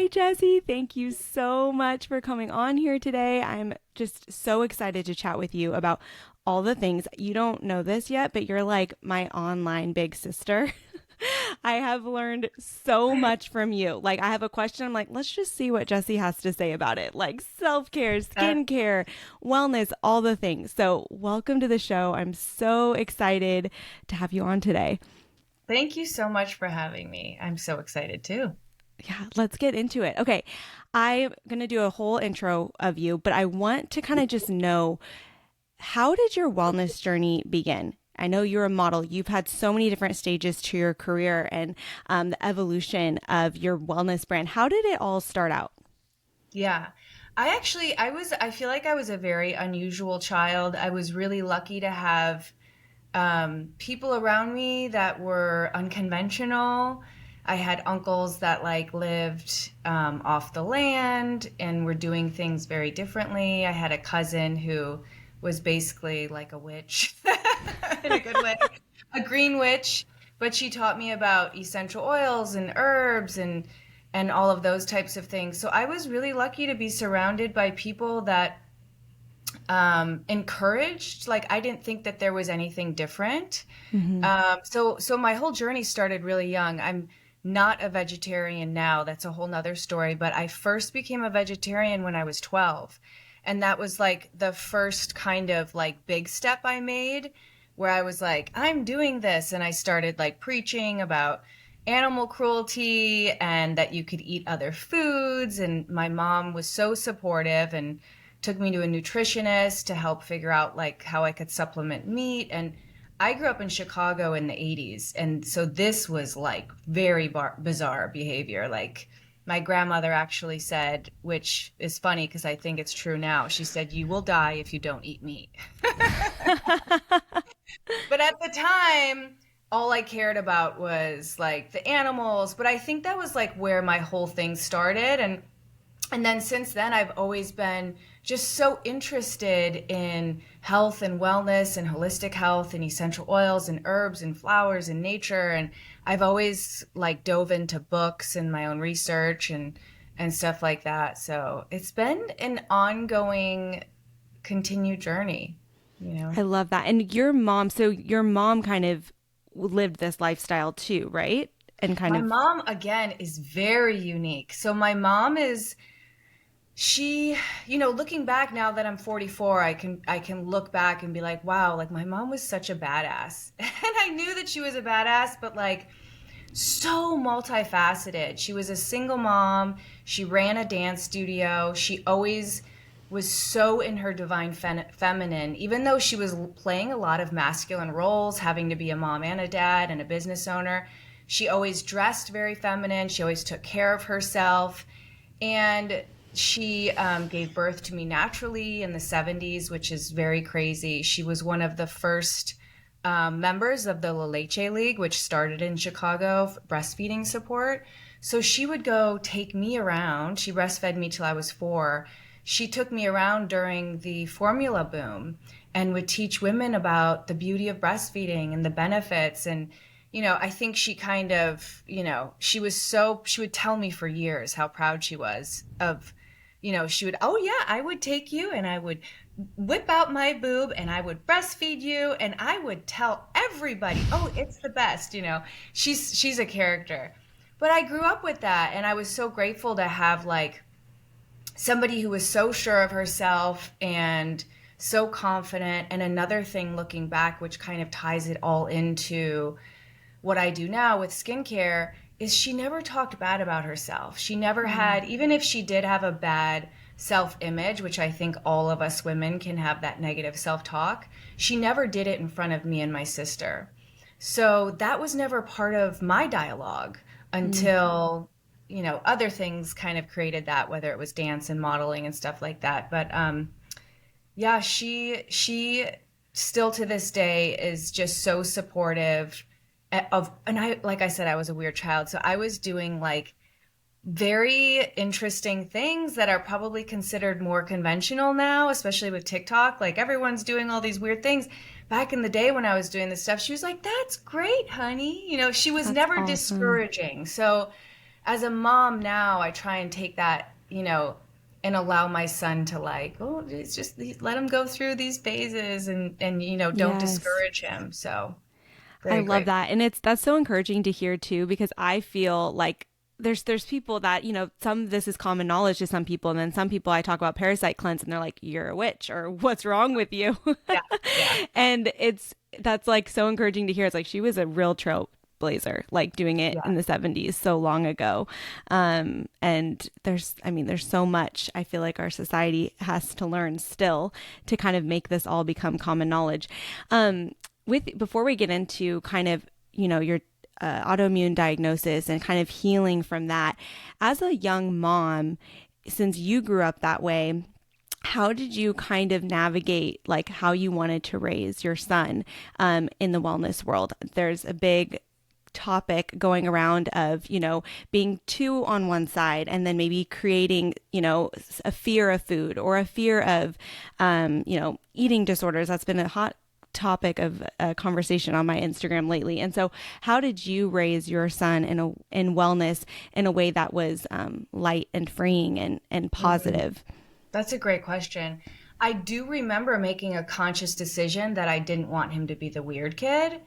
Hi, Jesse. Thank you so much for coming on here today. I'm just so excited to chat with you about all the things. You don't know this yet, but you're like my online big sister. I have learned so much from you. Like, I have a question. I'm like, let's just see what Jesse has to say about it. Like, self care, Uh, skincare, wellness, all the things. So, welcome to the show. I'm so excited to have you on today. Thank you so much for having me. I'm so excited too. Yeah, let's get into it. Okay, I'm going to do a whole intro of you, but I want to kind of just know, how did your wellness journey begin? I know you're a model. You've had so many different stages to your career and the evolution of your wellness brand. How did it all start out? Yeah. I feel like I was a very unusual child. I was really lucky to have people around me that were unconventional. I had uncles that like lived off the land and were doing things very differently. I had a cousin who was basically like a witch in a good way, a green witch, but she taught me about essential oils and herbs and all of those types of things. So I was really lucky to be surrounded by people that encouraged. Like I didn't think that there was anything different. Mm-hmm. So my whole journey started really young. I'm not a vegetarian now. That's a whole nother story. But I first became a vegetarian when I was 12. And that was like the first kind of like big step I made where I was like, I'm doing this. And I started like preaching about animal cruelty and that you could eat other foods. And my mom was so supportive and took me to a nutritionist to help figure out like how I could supplement meat. And I grew up in Chicago in the 80s. And so this was like very bizarre behavior. Like my grandmother actually said, which is funny because I think it's true now. She said, "You will die if you don't eat meat." But at the time, all I cared about was like the animals. But I think that was like where my whole thing started. And then since then, I've always been just so interested in health and wellness and holistic health and essential oils and herbs and flowers and nature. And I've always like dove into books and my own research and stuff like that. So it's been an ongoing, continued journey, you know. I love that. And your mom, so your mom kind of lived this lifestyle too, right? And kind My of, mom, again, is very unique. So my mom is she, looking back now that I'm 44, I can look back and be like, wow, like my mom was such a badass. And I knew that she was a badass, but like so multifaceted. She was a single mom. She ran a dance studio. She always was so in her divine feminine, even though she was playing a lot of masculine roles, having to be a mom and a dad and a business owner. She always dressed very feminine. She always took care of herself. And she gave birth to me naturally in the 70s, which is very crazy. She was one of the first members of the La Leche League, which started in Chicago, breastfeeding support. So she would go take me around. She breastfed me till I was 4. She took me around during the formula boom and would teach women about the beauty of breastfeeding and the benefits. And, I think she kind of, she would tell me for years how proud she was of, she would, oh yeah, I would take you and I would whip out my boob and I would breastfeed you and I would tell everybody, oh, it's the best, She's a character. But I grew up with that and I was so grateful to have like somebody who was so sure of herself and so confident. And another thing looking back, which kind of ties it all into what I do now with skincare, is she never talked bad about herself. She never had, even if she did have a bad self image, which I think all of us women can have that negative self talk, she never did it in front of me and my sister. So that was never part of my dialogue mm, until, other things kind of created that, whether it was dance and modeling and stuff like that. But yeah, she still to this day is just so supportive of, and I, like I said, I was a weird child, so I was doing like very interesting things that are probably considered more conventional now, especially with TikTok. Like everyone's doing all these weird things. Back in the day when I was doing this stuff, she was like, "That's great, honey." She was that's never awesome. discouraging. So as a mom now, I try and take that, and allow my son to like, oh, it's just let him go through these phases, and don't Yes. discourage him. So I very love grateful. that. And that's so encouraging to hear too, because I feel like there's people that, some this is common knowledge to some people, and then some people I talk about parasite cleanse and they're like, you're a witch or what's wrong with you? Yeah, yeah, And that's like so encouraging to hear. It's like she was a real trailblazer, like doing it yeah. in the 70s so long ago. And there's so much I feel like our society has to learn still to kind of make this all become common knowledge. With before we get into kind of your autoimmune diagnosis and kind of healing from that, as a young mom, since you grew up that way, how did you kind of navigate like how you wanted to raise your son in the wellness world? There's a big topic going around of being too on one side and then maybe creating a fear of food or a fear of eating disorders. That's been a hot topic of a conversation on my Instagram lately. And so how did you raise your son in wellness in a way that was light and freeing and Mhm. positive? That's a great question. I do remember making a conscious decision that I didn't want him to be the weird kid.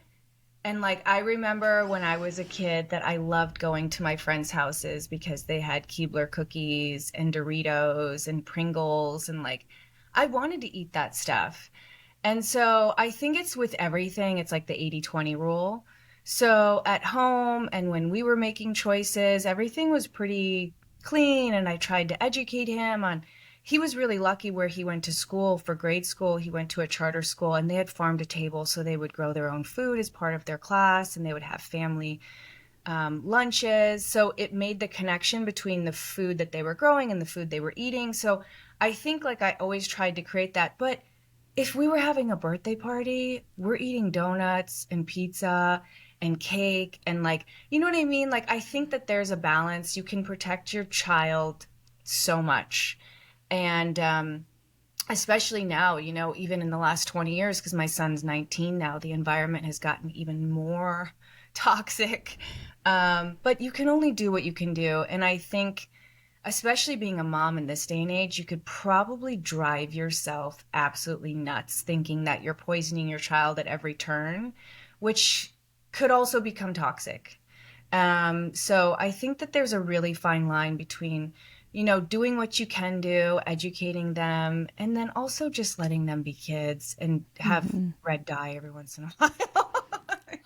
And like I remember when I was a kid that I loved going to my friends' houses because they had Keebler cookies and Doritos and Pringles, and like I wanted to eat that stuff. And so I think it's with everything, it's like the 80-20 rule. So at home and when we were making choices, everything was pretty clean, and I tried to educate him on. He was really lucky where he went to school for grade school. He went to a charter school and they had farm to table, so they would grow their own food as part of their class, and they would have family lunches. So it made the connection between the food that they were growing and the food they were eating. So I think like I always tried to create that. But if we were having a birthday party, we're eating donuts and pizza and cake and like, you know what I mean? Like, I think that there's a balance. You can protect your child so much. And especially now, even in the last 20 years, because my son's 19 now, the environment has gotten even more toxic. But you can only do what you can do. And I think, especially being a mom in this day and age, you could probably drive yourself absolutely nuts thinking that you're poisoning your child at every turn, which could also become toxic. So I think that there's a really fine line between, doing what you can do, educating them, and then also just letting them be kids and have Mm-hmm. red dye every once in a while.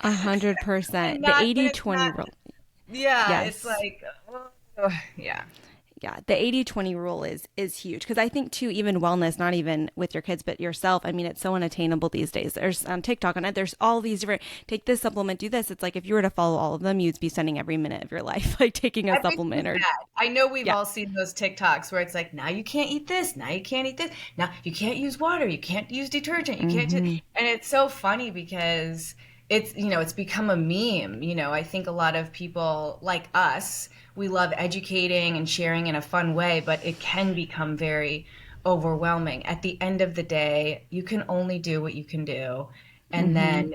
100%. And The not, and eighty it's twenty not, rule. yeah, it's Yes. like, oh, yeah. Yeah, the 80-20 rule is huge, because I think too, even wellness, not even with your kids but yourself, I mean, it's so unattainable these days. There's TikTok on it, there's all these different, take this supplement, do this. It's like if you were to follow all of them, you'd be spending every minute of your life like taking a supplement Everything's or bad. I know we've yeah. all seen those TikToks where it's like, now you can't eat this, now you can't eat this, now you can't use water, you can't use detergent, you can't do, Mm-hmm. and it's so funny because it's become a meme. I think a lot of people like us, we love educating and sharing in a fun way, but it can become very overwhelming. At the end of the day, you can only do what you can do. And Mm-hmm. then,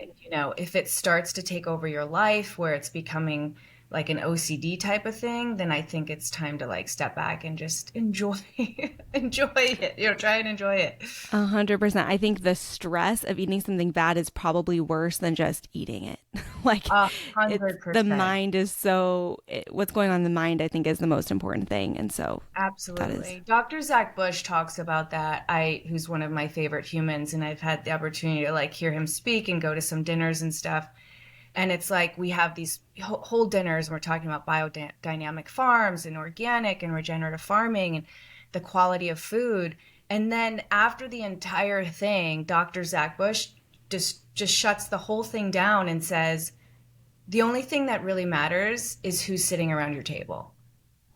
if it starts to take over your life where it's becoming like an OCD type of thing, then I think it's time to like step back and just enjoy enjoy it. Try and enjoy it. 100%. I think the stress of eating something bad is probably worse than just eating it. Like A it's hundred the percent. mind is what's going on in the mind, I think, is the most important thing. And so that is. Absolutely. Dr. Zach Bush talks about that. Who's one of my favorite humans, and I've had the opportunity to like hear him speak and go to some dinners and stuff. And it's like we have these whole dinners, and we're talking about biodynamic farms and organic and regenerative farming and the quality of food. And then after the entire thing, Dr. Zach Bush just shuts the whole thing down and says, the only thing that really matters is who's sitting around your table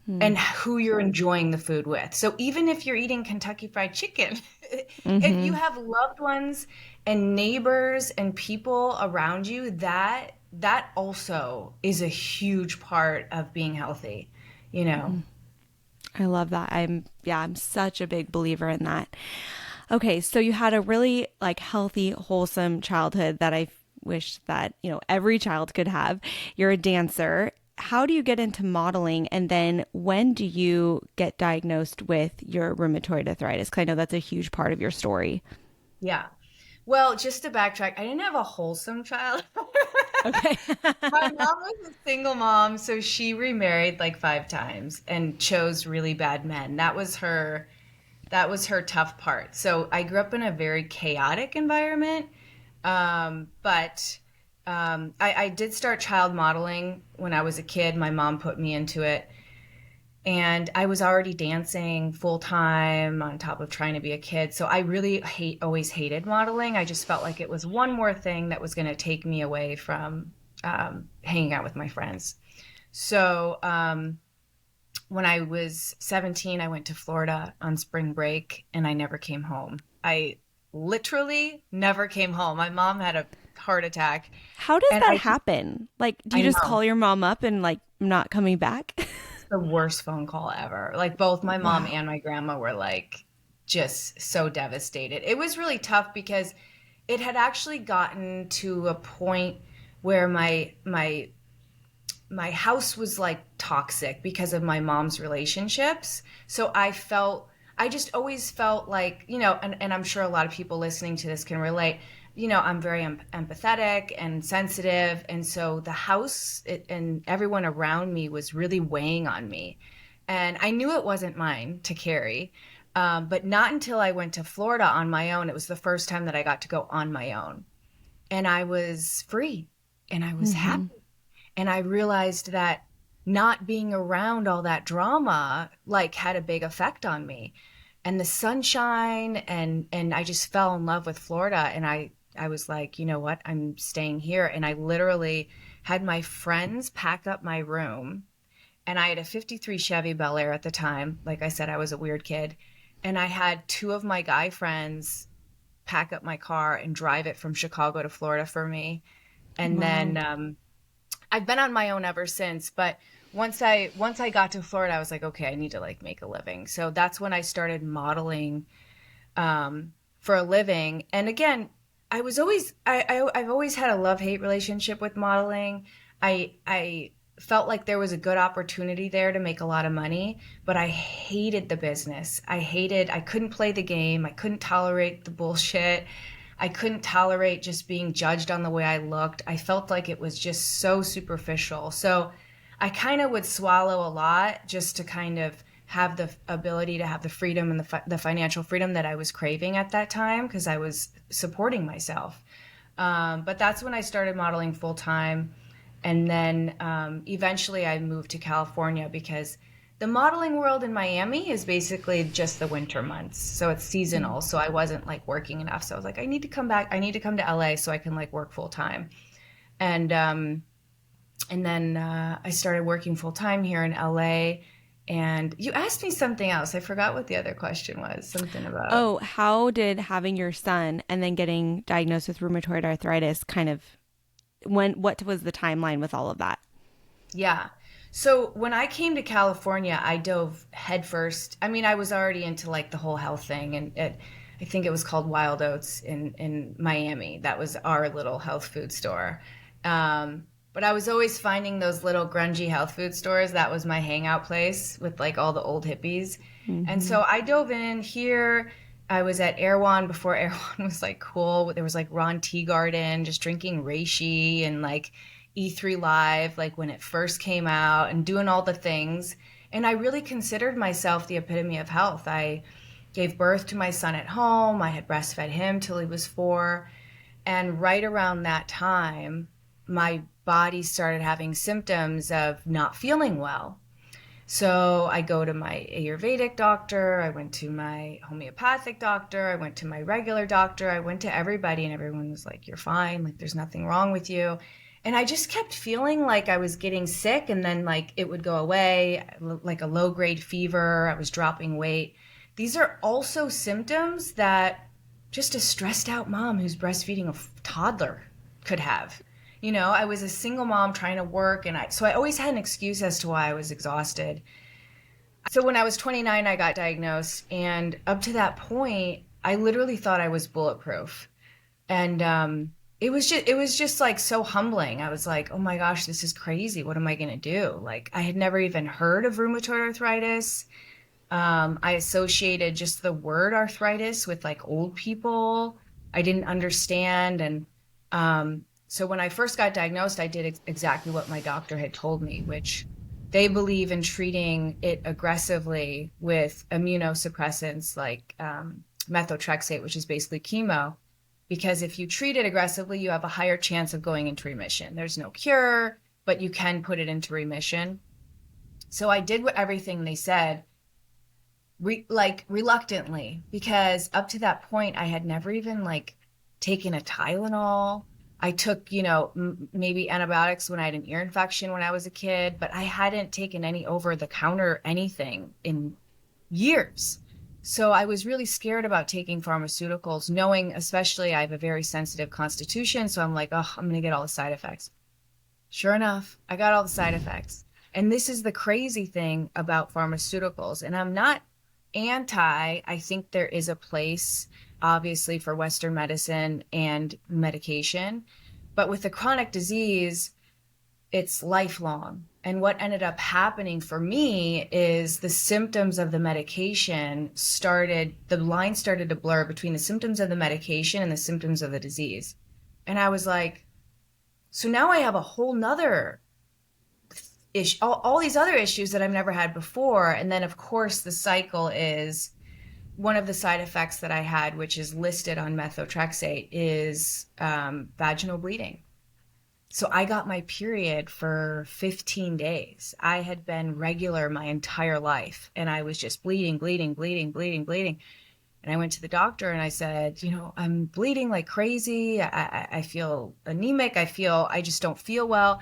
Hmm. and who you're enjoying the food with. So even if you're eating Kentucky Fried Chicken, if you Mm-hmm. have loved ones and neighbors and people around you, that also is a huge part of being healthy, you know. Mm-hmm. I love that. I'm such a big believer in that. Okay, so you had a really like healthy, wholesome childhood that I wish that, every child could have. You're a dancer. how do you get into modeling? And then when do you get diagnosed with your rheumatoid arthritis? Because I know that's a huge part of your story. Yeah. Well, just to backtrack, I didn't have a wholesome child. Okay. My mom was a single mom, so she remarried like 5 times and chose really bad men. That was her tough part. So I grew up in a very chaotic environment. But I did start child modeling when I was a kid. My mom put me into it. And I was already dancing full time on top of trying to be a kid. So I really always hated modeling. I just felt like it was one more thing that was going to take me away from hanging out with my friends. So when I was 17, I went to Florida on spring break and I never came home. I literally never came home. My mom had a heart attack How does and that happen? Like, do I you just know. call your mom up and like not coming back? The worst phone call ever. Like both my mom Wow. and my grandma were like just so devastated. It was really tough because it had actually gotten to a point where my house was like toxic because of my mom's relationships. So I just always felt like, and I'm sure a lot of people listening to this can relate. I'm very empathetic and sensitive. And so the house and everyone around me was really weighing on me. And I knew it wasn't mine to carry. But not until I went to Florida on my own. It was the first time that I got to go on my own. And I was free and I was Hmm. happy. And I realized that not being around all that drama like had a big effect on me. And the sunshine and I just fell in love with Florida and I was like, you know what? I'm staying here. And I literally had my friends pack up my room and I had a 53 Chevy Bel Air at the time. Like I said, I was a weird kid. And I had two of my guy friends pack up my car and drive it from Chicago to Florida for me. And Wow. then I've been on my own ever since, but once I got to Florida, I was like, okay, I need to like make a living. So that's when I started modeling for a living. And again, I've always had a love-hate relationship with modeling. I felt like there was a good opportunity there to make a lot of money, but I hated the business. I couldn't play the game. I couldn't tolerate the bullshit. I couldn't tolerate just being judged on the way I looked. I felt like it was just so superficial. So I kind of would swallow a lot just to kind of have the ability to have the freedom and the financial freedom that I was craving at that time because I was supporting myself. But that's when I started modeling full time. And then eventually I moved to California because the modeling world in Miami is basically just the winter months. So it's seasonal. So I wasn't like working enough. So I was like, I need to come back. I need to come to LA so I can like work full time. And and then I started working full time here in LA. And you asked me something else. I forgot what the other question was. Something about. Oh, how did having your son and then getting diagnosed with rheumatoid arthritis kind of what was the timeline with all of that? Yeah. So when I came to California, I dove headfirst. I mean, I was already into like the whole health thing, and I think it was called Wild Oats in Miami. That was our little health food store. But I was always finding those little grungy health food stores. That was my hangout place with like all the old hippies. And Hmm. so I dove in here. I was at Erewhon before Erewhon was like cool. There was like Ron Tea Garden, just drinking reishi and like E3 Live, like when it first came out and doing all the things. And I really considered myself the epitome of health. I gave birth to my son at home. I had breastfed him till he was 4. And right around that time, my body started having symptoms of not feeling well. So I go to my Ayurvedic doctor, I went to my homeopathic doctor, I went to my regular doctor, I went to everybody, and everyone was like, you're fine, like there's nothing wrong with you. And I just kept feeling like I was getting sick and then like it would go away, like a low grade fever, I was dropping weight. These are also symptoms that just a stressed out mom who's breastfeeding a toddler could have. I was a single mom trying to work and I always had an excuse as to why I was exhausted. So when I was 29, I got diagnosed and up to that point, I literally thought I was bulletproof. And it was just like so humbling. I was like, oh my gosh, this is crazy. What am I going to do? Like, I had never even heard of rheumatoid arthritis. I associated just the word arthritis with like old people. I didn't understand. And so when I first got diagnosed, I did exactly what my doctor had told me, which they believe in treating it aggressively with immunosuppressants like methotrexate, which is basically chemo. Because if you treat it aggressively, you have a higher chance of going into remission. There's no cure, but you can put it into remission. So I did what everything they said like reluctantly, because up to that point I had never even like taken a Tylenol. I took, maybe antibiotics when I had an ear infection when I was a kid, but I hadn't taken any over the counter anything in years. So I was really scared about taking pharmaceuticals, knowing especially I have a very sensitive constitution. So I'm like, oh, I'm going to get all the side effects. Sure enough, I got all the side effects. And this is the crazy thing about pharmaceuticals. And I'm not anti, I think there is a place, obviously, for Western medicine and medication. But with the chronic disease, it's lifelong. And what ended up happening for me is the symptoms of the medication the line started to blur between the symptoms of the medication and the symptoms of the disease. And I was like, so now I have a whole nother issue, all these other issues that I've never had before. And then, of course, the cycle is one of the side effects that I had, which is listed on methotrexate, is vaginal bleeding. So I got my period for 15 days. I had been regular my entire life, and I was just bleeding, bleeding, bleeding, bleeding, bleeding. And I went to the doctor and I said, I'm bleeding like crazy. I feel anemic. I just don't feel well.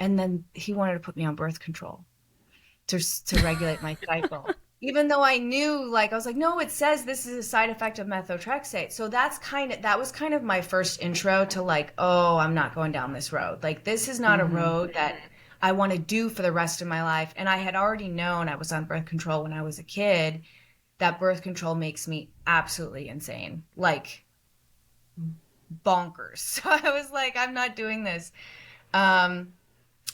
And then he wanted to put me on birth control to regulate my cycle. Even though I knew, like, I was like, no, it says this is a side effect of methotrexate. So that was kind of my first intro to like, oh, I'm not going down this road. Like, this is not a road that I want to do for the rest of my life. And I had already known, I was on birth control when I was a kid, that birth control makes me absolutely insane, like bonkers. So I was like, I'm not doing this. And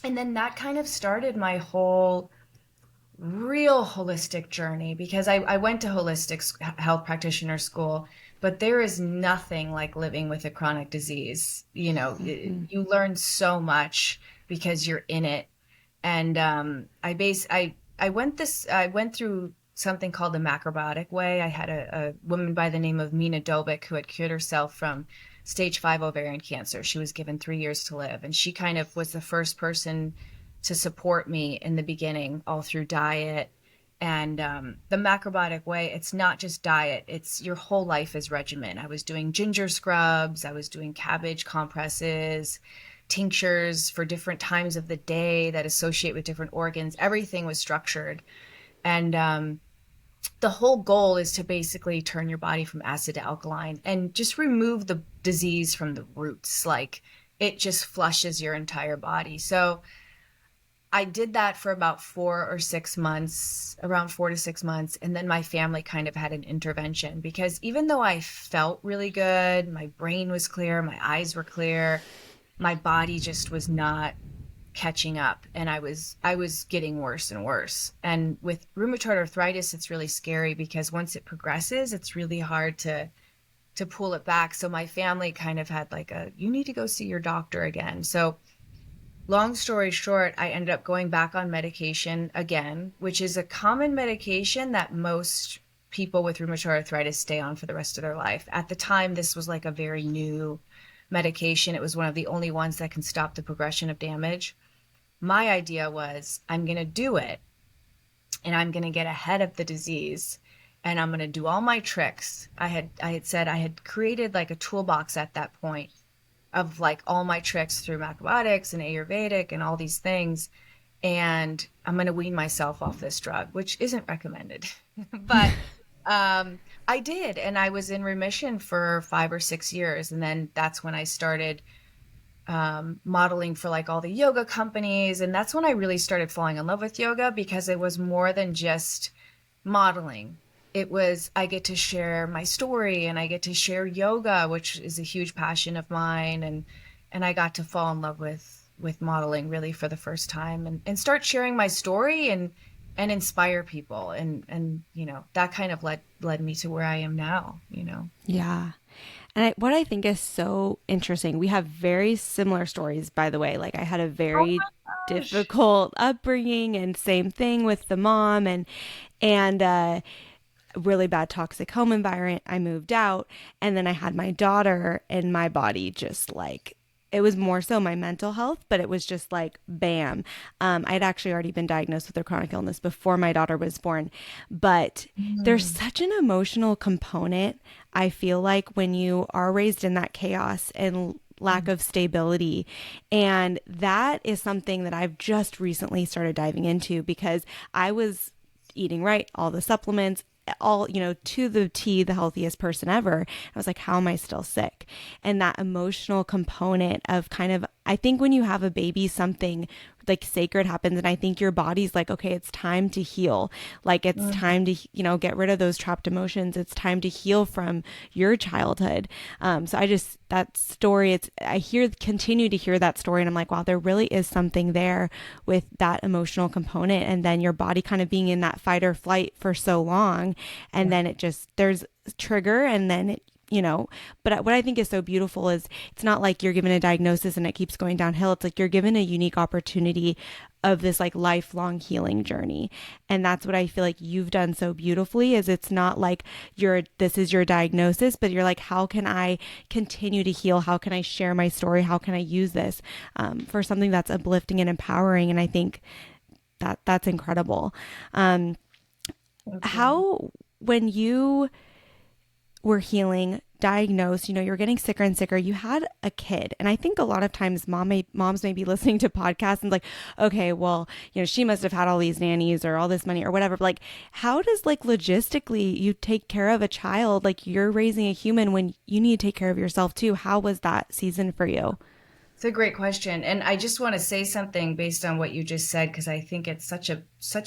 then that kind of started my whole real holistic journey, because I went to holistic health practitioner school, but there is nothing like living with a chronic disease. You learn so much because you're in it. And I went through something called the macrobiotic way. I had a woman by the name of Mina Dobick who had cured herself from stage 5 ovarian cancer. She was given 3 years to live, and she kind of was the first person to support me in the beginning, all through diet. And the macrobiotic way, it's not just diet, it's your whole life is regimen. I was doing ginger scrubs, I was doing cabbage compresses, tinctures for different times of the day that associate with different organs. Everything was structured. And the whole goal is to basically turn your body from acid to alkaline and just remove the disease from the roots. Like, it just flushes your entire body. So I did that for about 4 or 6 months, around 4 to 6 months. And then my family kind of had an intervention, because even though I felt really good, my brain was clear, my eyes were clear, my body just was not catching up, and I was getting worse and worse. And with rheumatoid arthritis, it's really scary, because once it progresses, it's really hard to pull it back. So my family kind of had like you need to go see your doctor again. So long story short, I ended up going back on medication again, which is a common medication that most people with rheumatoid arthritis stay on for the rest of their life. At the time, this was like a very new medication. It was one of the only ones that can stop the progression of damage. My idea was, I'm going to do it, and I'm going to get ahead of the disease, and I'm going to do all my tricks. I had said I had created like a toolbox at that point of like all my tricks through macrobiotics and Ayurvedic and all these things. And I'm going to wean myself off this drug, which isn't recommended. But I did. And I was in remission for 5 or 6 years. And then that's when I started modeling for like all the yoga companies. And that's when I really started falling in love with yoga, because it was more than just modeling. I get to share my story, and I get to share yoga, which is a huge passion of mine. And I got to fall in love with modeling really for the first time, and start sharing my story and inspire people. And, that kind of led me to where I am now. Yeah. And what I think is so interesting, we have very similar stories, by the way. Like, I had a Oh very my gosh. difficult upbringing, and same thing with the mom, and really bad toxic home environment. I moved out, and then I had my daughter, and my body just like, it was more so my mental health, but it was just like bam. I had actually already been diagnosed with a chronic illness before my daughter was born, but there's Mm. such an emotional component. I feel like when you are raised in that chaos and lack of stability. And that is something that I've just recently started diving into, because I was eating right, all the supplements, all, to the T, the healthiest person ever. I was like, how am I still sick? And that emotional component of kind of, I think when you have a baby, something like sacred happens. And I think your body's like, okay, it's time to heal. Like, it's Mm. time to, get rid of those trapped emotions. It's time to heal from your childhood. So that story, continue to hear that story. And I'm like, wow, there really is something there with that emotional component. And then your body kind of being in that fight or flight for so long. And Yeah. then there's trigger, and then but what I think is so beautiful is it's not like you're given a diagnosis and it keeps going downhill. It's like you're given a unique opportunity of this like lifelong healing journey. And that's what I feel like you've done so beautifully, is it's not like this is your diagnosis, but you're like, how can I continue to heal? How can I share my story? How can I use this for something that's uplifting and empowering? And I think that's incredible. Um, Thank you. how, when you were healing, diagnosed, you're getting sicker and sicker, you had a kid. And I think a lot of times moms may be listening to podcasts and like, okay, well, she must have had all these nannies or all this money or whatever. But like, how does like logistically you take care of a child? Like, you're raising a human when you need to take care of yourself too. How was that season for you? It's a great question. And I just want to say something based on what you just said, because I think it's such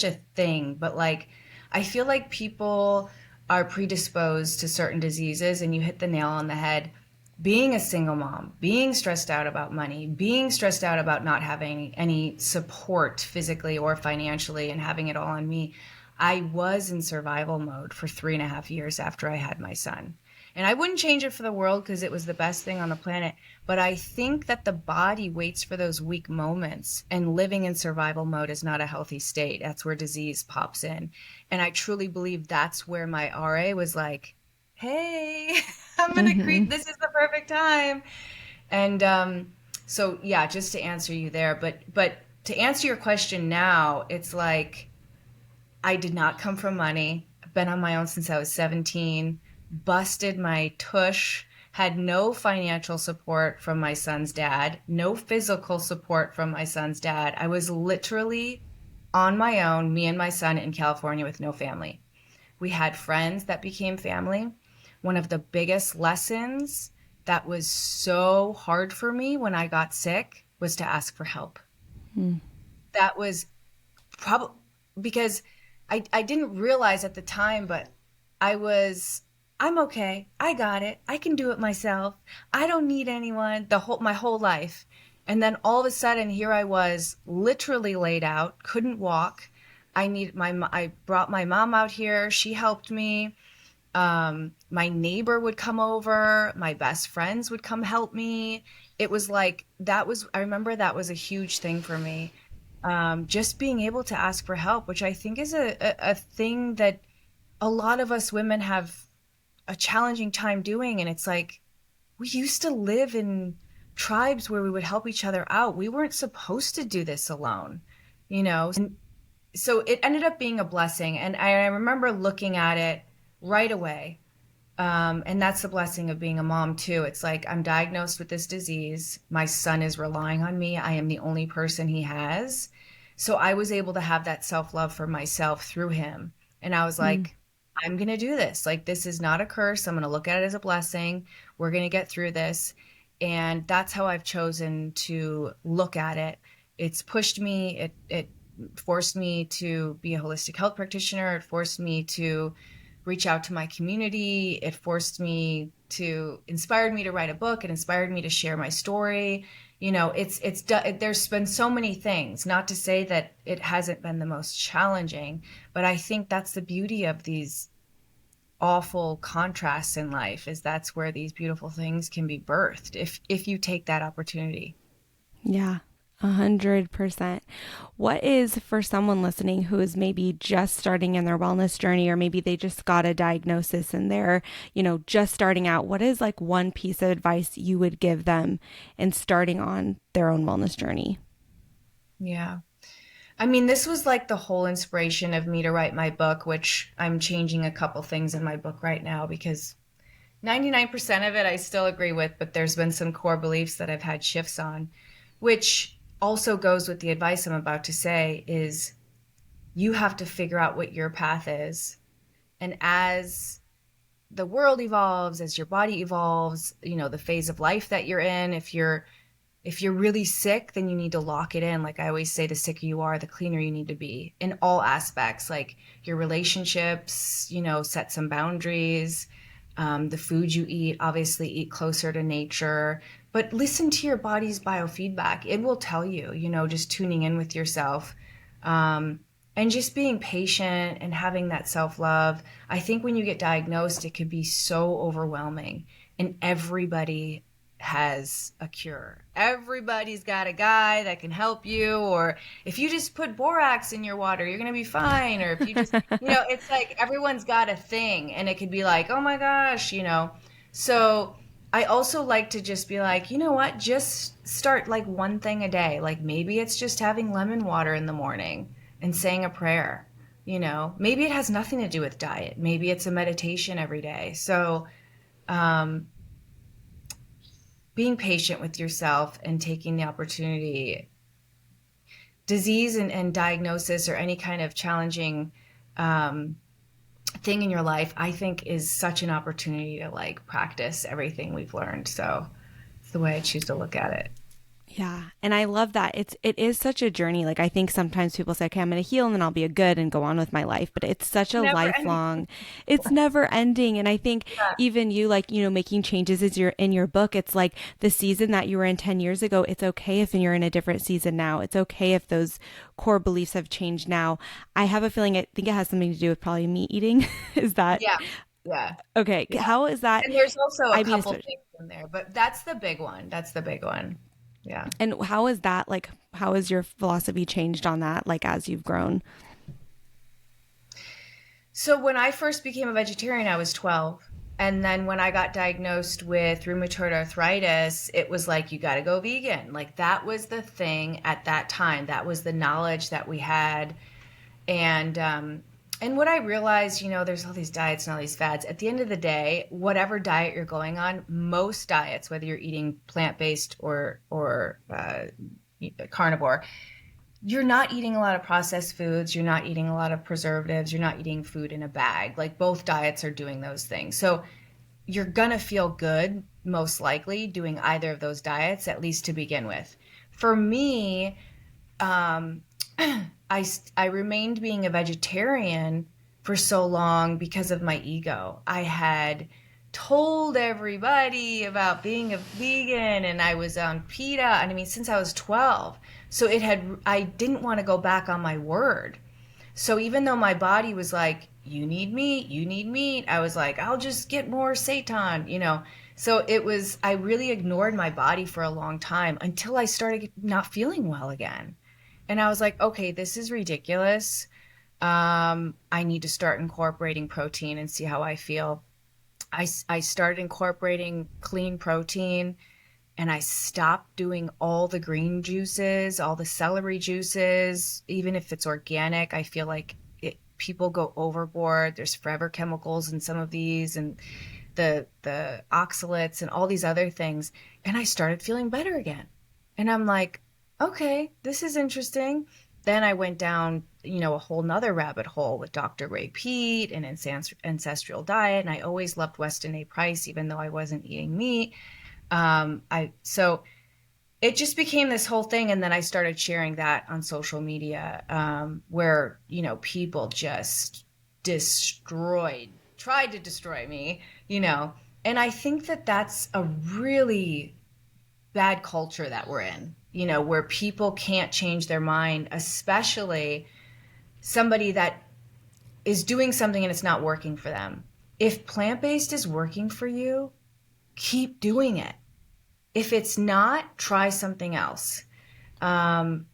a thing. But like, I feel like people are predisposed to certain diseases, and you hit the nail on the head. Being a single mom, being stressed out about money, being stressed out about not having any support physically or financially, and having it all on me. I was in survival mode for 3.5 years after I had my son. And I wouldn't change it for the world, because it was the best thing on the planet. But I think that the body waits for those weak moments, and living in survival mode is not a healthy state. That's where disease pops in. And I truly believe that's where my RA was like, hey, I'm going to Mm-hmm. creep. This is the perfect time. And so, yeah, just to answer you there. But to answer your question now, it's like, I did not come from money. I've been on my own since I was 17, busted my tush, had no financial support from my son's dad, no physical support from my son's dad. I was literally on my own, me and my son in California with no family. We had friends that became family. One of the biggest lessons that was so hard for me when I got sick was to ask for help. That was probably because I didn't realize at the time, but I was, I'm okay. I got it. I can do it myself. I don't need anyone my whole life. And then all of a sudden, here I was, literally laid out, couldn't walk. I brought my mom out here. She helped me. My neighbor would come over. My best friends would come help me. It was like, I remember that was a huge thing for me. Just being able to ask for help, which I think is a thing that a lot of us women have a challenging time doing. And it's like, we used to live in tribes where we would help each other out. We weren't supposed to do this alone, And so it ended up being a blessing. And I remember looking at it right away. And that's the blessing of being a mom too. It's like, I'm diagnosed with this disease. My son is relying on me. I am the only person he has. So I was able to have that self love for myself through him. And I was Mm-hmm. like, I'm going to do this. Like, this is not a curse. I'm going to look at it as a blessing. We're going to get through this. And that's how I've chosen to look at it. It's pushed me. It forced me to be a holistic health practitioner. It forced me to reach out to my community. It inspired me to write a book. It inspired me to share my story. There's been so many things, not to say that it hasn't been the most challenging, but I think that's the beauty of these awful contrasts in life, is that's where these beautiful things can be birthed if you take that opportunity. Yeah, 100%. What is for someone listening who is maybe just starting in their wellness journey, or maybe they just got a diagnosis and they're, just starting out? What is like one piece of advice you would give them in starting on their own wellness journey? Yeah. I mean, this was like the whole inspiration of me to write my book, which I'm changing a couple things in my book right now because 99% of it I still agree with, but there's been some core beliefs that I've had shifts on, which also goes with the advice I'm about to say is you have to figure out what your path is. And as the world evolves, as your body evolves, the phase of life that you're in, if you're really sick, then you need to lock it in. Like I always say, the sicker you are, the cleaner you need to be in all aspects, like your relationships, set some boundaries. The food you eat, obviously eat closer to nature, but listen to your body's biofeedback. It will tell you, just tuning in with yourself. And just being patient and having that self-love. I think when you get diagnosed, it could be so overwhelming, and everybody has a cure. Everybody's got a guy that can help you, or if you just put borax in your water, you're going to be fine. Or if you just, it's like everyone's got a thing, and it could be like, oh my gosh, So I also like to just be like, you know what, just start like one thing a day. Like maybe it's just having lemon water in the morning and saying a prayer. Maybe it has nothing to do with diet. Maybe it's a meditation every day. So, being patient with yourself and taking the opportunity. Disease and diagnosis or any kind of challenging thing in your life, I think is such an opportunity to like practice everything we've learned. So it's the way I choose to look at it. Yeah. And I love that. It is such a journey. Like I think sometimes people say, okay, I'm going to heal and then I'll be a good and go on with my life. But it's such a Never ending. lifelong, it's never ending. And I think Yeah. even you like, making changes as you're in your book, it's like the season that you were in 10 years ago. It's okay if you're in a different season now. It's okay if those core beliefs have changed now. I have a feeling, I think it has something to do with probably meat eating. Is that Yeah. Yeah. okay? Yeah. How is that? And there's also a I mean, couple things in there, but that's the big one. That's the big one. Yeah. and how is that like, how has your philosophy changed on that, like as you've grown? So when I first became a vegetarian, I was 12. And then when I got diagnosed with rheumatoid arthritis, it was like, you got to go vegan. Like that was the thing at that time. That was the knowledge that we had. And what I realized, there's all these diets and all these fads. At the end of the day, whatever diet you're going on, most diets, whether you're eating plant-based or carnivore, you're not eating a lot of processed foods. You're not eating a lot of preservatives. You're not eating food in a bag. Like both diets are doing those things. So you're going to feel good, most likely, doing either of those diets, at least to begin with. For me, um, I remained being a vegetarian for so long because of my ego. I had told everybody about being a vegan and I was on PETA, and I mean since I was 12. So I didn't want to go back on my word. So even though my body was like, you need meat, I was like, I'll just get more seitan. So I really ignored my body for a long time until I started not feeling well again. And I was like, okay, this is ridiculous. I need to start incorporating protein and see how I feel. I started incorporating clean protein, and I stopped doing all the green juices, all the celery juices, even if it's organic. I feel like people go overboard. There's forever chemicals in some of these, and the oxalates and all these other things. And I started feeling better again. And I'm like, okay, this is interesting. Then I went down, a whole nother rabbit hole with Dr. Ray Peat and ancestral diet. And I always loved Weston A. Price, even though I wasn't eating meat. So it just became this whole thing. And then I started sharing that on social media, where, people just destroyed tried to destroy me, you know. And I think that that's a really bad culture that we're in, you know, where people can't change their mind, especially somebody that is doing something and it's not working for them. If plant-based is working for you, keep doing it. If it's not, try something else. And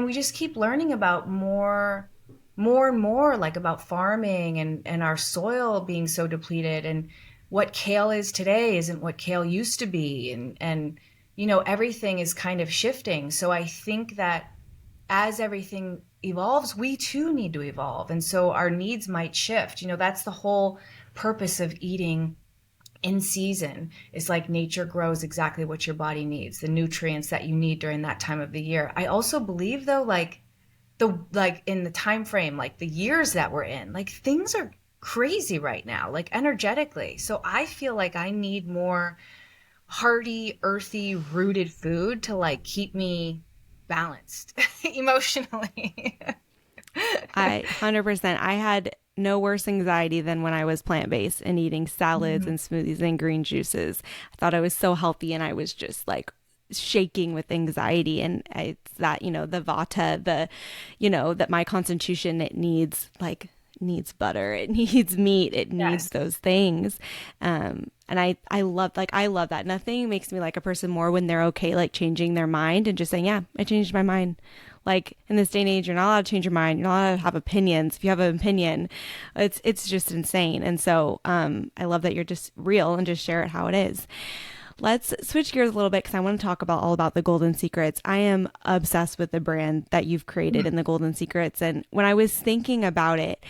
we just keep learning about more and more, like about farming and our soil being so depleted, and what kale is today isn't what kale used to be, and you know, everything is kind of shifting. So I think that as everything evolves, we too need to evolve, and so our needs might shift. You know, that's the whole purpose of eating in season. Is like nature grows exactly what your body needs, the nutrients that you need during that time of the year. I also believe though, like in the time frame, like the years that we're in, like things are crazy right now, like energetically. So I feel like I need more hearty, earthy, rooted food to like keep me balanced emotionally. I 100%. I had no worse anxiety than when I was plant based and eating salads Mhm. and smoothies and green juices. I thought I was so healthy and I was just like shaking with anxiety. And it's that, you know, the vata, the, you know, that my constitution, it needs like, needs butter, it needs meat, it needs Yes. those things. And I love that. Nothing makes me like a person more when they're okay, like changing their mind and just saying, yeah, I changed my mind. Like in this day and age, you're not allowed to change your mind. You're not allowed to have opinions. If you have an opinion, it's just insane. And so I love that you're just real and just share it how it is. Let's switch gears a little bit because I want to talk about all about the Golden Secrets. I am obsessed with the brand that you've created in the Golden Secrets. And when I was thinking about it,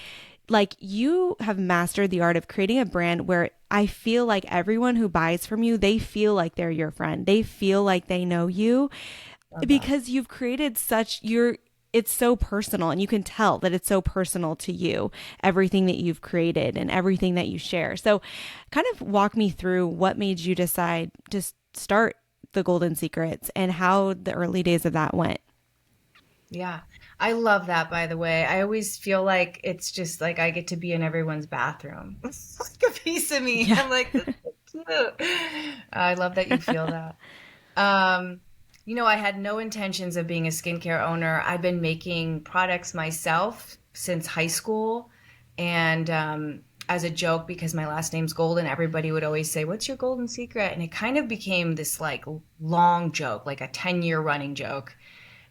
like you have mastered the art of creating a brand where I feel like everyone who buys from you, they feel like they're your friend. They feel like they know you Love that. because you've created such your it's so personal and you can tell that it's so personal to you, everything that you've created and everything that you share. So kind of walk me through what made you decide to start the Golden Secrets and how the early days of that went. Yeah. I love that, by the way. I always feel like it's just like I get to be in everyone's bathroom. It's like a piece of me. Yeah. I'm like, this is so cute. I love that you feel that. Um, you know, I had no intentions of being a skincare owner. I've been making products myself since high school. And as a joke, because my last name's Golden, everybody would always say, "What's your golden secret?" And it kind of became this like long joke, like a 10-year running joke.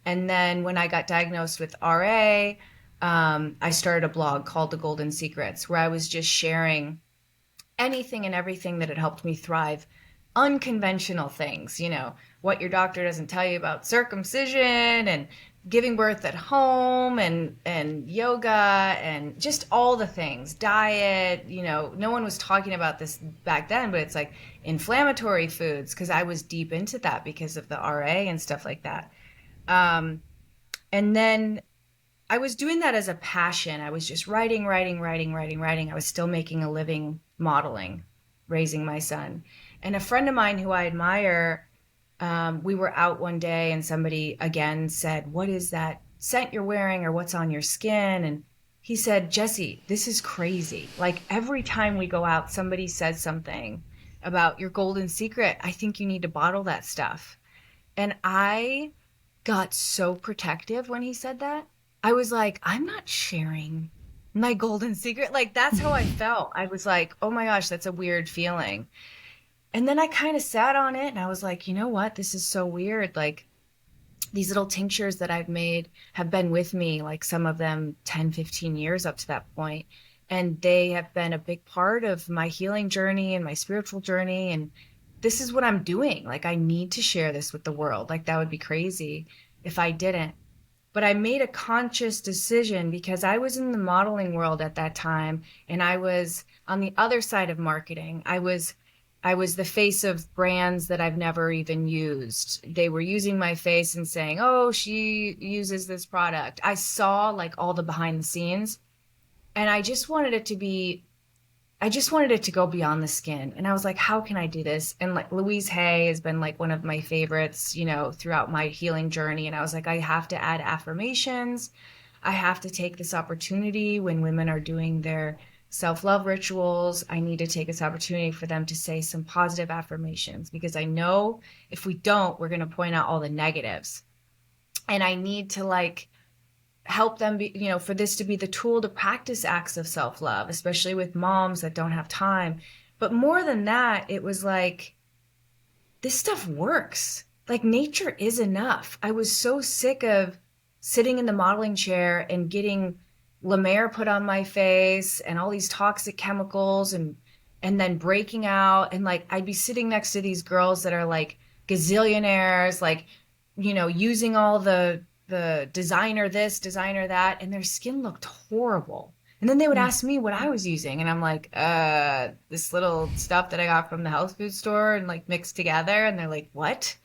And then when I got diagnosed with RA, I started a blog called The Golden Secrets, where I was just sharing anything and everything that had helped me thrive. Unconventional things, you know, what your doctor doesn't tell you about circumcision and giving birth at home and yoga and just all the things. Diet, you know, no one was talking about this back then, but it's like inflammatory foods because I was deep into that because of the RA and stuff like that. Um, and then I was doing that as a passion. I was just writing, writing, writing, writing, writing. I was still making a living modeling, raising my son. And a friend of mine who I admire, we were out one day and somebody again said, "What is that scent you're wearing or what's on your skin?" And he said, "Jesse, this is crazy. Like every time we go out, somebody says something about your golden secret. I think you need to bottle that stuff." And I got so protective when he said that. I was like, I'm not sharing my golden secret. Like, that's how I felt. I was like, oh my gosh, that's a weird feeling. And then I kind of sat on it and I was like, you know what? This is so weird. Like, these little tinctures that I've made have been with me, like some of them 10, 15 years up to that point. And they have been a big part of my healing journey and my spiritual journey. And this is what I'm doing. Like, I need to share this with the world. Like, that would be crazy if I didn't. But I made a conscious decision because I was in the modeling world at that time and I was on the other side of marketing. I was the face of brands that I've never even used. They were using my face and saying, "Oh, she uses this product." I saw like all the behind the scenes and I just wanted it to go beyond the skin. And I was like, how can I do this? And like Louise Hay has been like one of my favorites, you know, throughout my healing journey. And I was like, I have to add affirmations. I have to take this opportunity when women are doing their self-love rituals. I need to take this opportunity for them to say some positive affirmations, because I know if we don't, we're going to point out all the negatives. And I need to like help them be, for this to be the tool to practice acts of self-love, especially with moms that don't have time. But more than that, it was like, this stuff works. Like, nature is enough. I was so sick of sitting in the modeling chair and getting La Mer put on my face and all these toxic chemicals, and then breaking out. And like, I'd be sitting next to these girls that are like gazillionaires, like, using all the designer this, designer that, and their skin looked horrible. And then they would ask me what I was using, and I'm like, this little stuff that I got from the health food store and like mixed together. And they're like, what?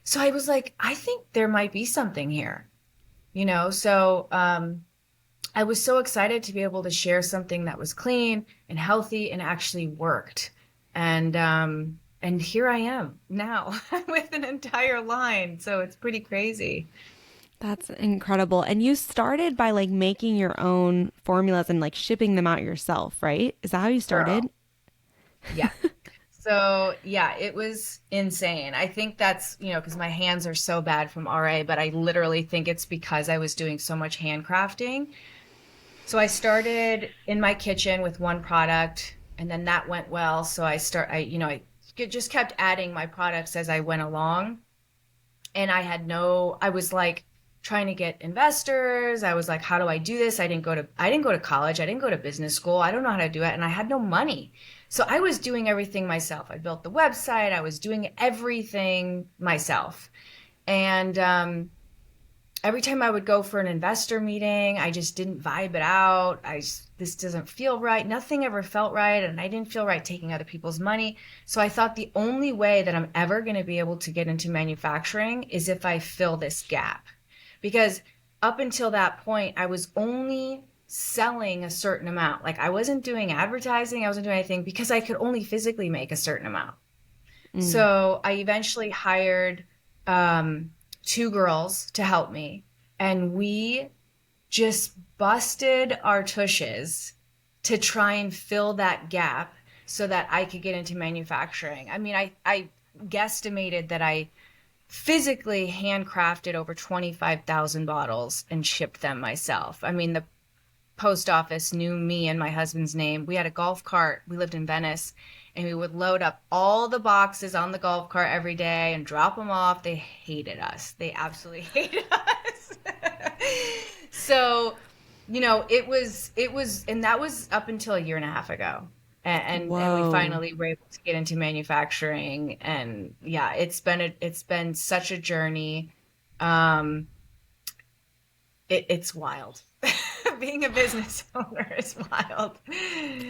So I was like, I think there might be something here, So I was so excited to be able to share something that was clean and healthy and actually worked. And here I am now with an entire line. So it's pretty crazy. That's incredible. And you started by like making your own formulas and like shipping them out yourself, right? Is that how you started? Girl. Yeah. So yeah, it was insane. I think that's, because my hands are so bad from RA, but I literally think it's because I was doing so much handcrafting. So I started in my kitchen with one product, and then that went well. So I just kept adding my products as I went along. And I was like trying to get investors. I was like, how do I do this? I didn't go to college. I didn't go to business school. I don't know how to do it. And I had no money. So I was doing everything myself. I built the website. I was doing everything myself. And every time I would go for an investor meeting, I just didn't vibe it out. This doesn't feel right. Nothing ever felt right. And I didn't feel right taking other people's money. So I thought the only way that I'm ever going to be able to get into manufacturing is if I fill this gap. Because up until that point, I was only selling a certain amount. Like, I wasn't doing advertising. I wasn't doing anything because I could only physically make a certain amount. So I eventually hired two girls to help me, and we just busted our tushes to try and fill that gap so that I could get into manufacturing. I mean, I guesstimated that I physically handcrafted over 25,000 bottles and shipped them myself. I mean, the post office knew me and my husband's name. We had a golf cart. We lived in Venice, and we would load up all the boxes on the golf cart every day and drop them off. They hated us. They absolutely hated us. So, and that was up until a year and a half ago. And we finally were able to get into manufacturing. And yeah, it's been such a journey. It's wild. Being a business owner is wild.